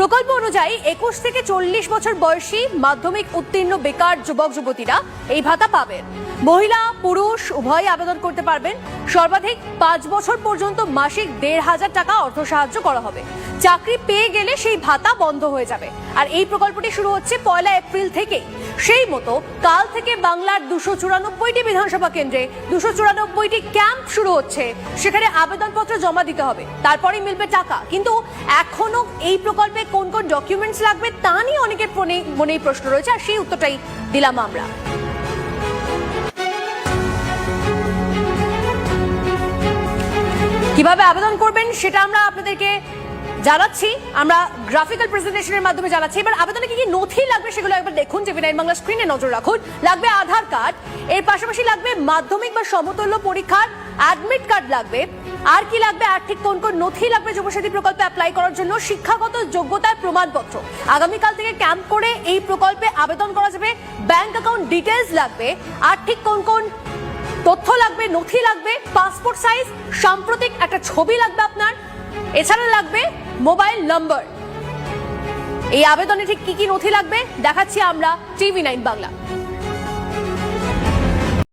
প্রকল্প অনুযায়ী 21 থেকে 40 বছর বয়সী মাধ্যমিক উত্তীর্ণ বেকার যুবক যুবতীরা এই ভাতা পাবেন। মহিলা পুরুষ উভয়ই আবেদন করতে পারবেন। সর্বাধিক 5 বছর পর্যন্ত মাসিক 1,500 টাকা অর্থ সাহায্য করা হবে। চাকরি পেয়ে গেলে সেই ভাতা বন্ধ হয়ে যাবে। আর এই প্রকল্পটি শুরু হচ্ছে 1 এপ্রিল থেকে। সেই মতো কাল থেকে বাংলার 294টি বিধানসভা কেন্দ্রে 294টি ক্যাম্প শুরু হচ্ছে। সেখানে আবেদনপত্র জমা দিতে হবে, তারপরেই মিলবে টাকা। কিন্তু এখনো এই প্রকল্পে কোন কোন ডকুমেন্টস লাগবে তা নিয়ে অনেকের মনেই প্রশ্ন রয়েছে, আর সেই উত্তরটাই দিলাম আমরা। কিভাবে আবেদন করবেন সেটা আমরা আপনাদেরকে জানাচ্ছি, আমরা গ্রাফিক্যাল প্রেজেন্টেশনের মাধ্যমে জানাচ্ছি। এবার আবেদনে কি কি নথি লাগবে সেগুলো একবার দেখুন। টিভি 9 বাংলা স্ক্রিনে নজর রাখুন। লাগবে আধার কার্ড, এর পাশাপাশি লাগবে মাধ্যমিক বা সমতুল্য পরীক্ষার অ্যাডমিট কার্ড লাগবে। আর কি লাগবে, আর ঠিক কোন কোন নথি লাগবে যুবসাথী প্রকল্পে অ্যাপ্লাই করার জন্য? শিক্ষাগত যোগ্যতার প্রমাণপত্র। আগামীকাল থেকে ক্যাম্প করে এই প্রকল্পে আবেদন করা যাবে। ব্যাংক অ্যাকাউন্ট ডিটেলস লাগবে। আর ঠিক কোন কোন তথ্য লাগবে, নথি লাগবে? পাসপোর্ট সাইজ সাম্প্রতিক একটা ছবি লাগবে আপনার। এছাড়া লাগবে মোবাইল নম্বর। এই আবেদনে ঠিক কি কি নথি লাগবে দেখাচ্ছি আমরা টিভি 9 বাংলা।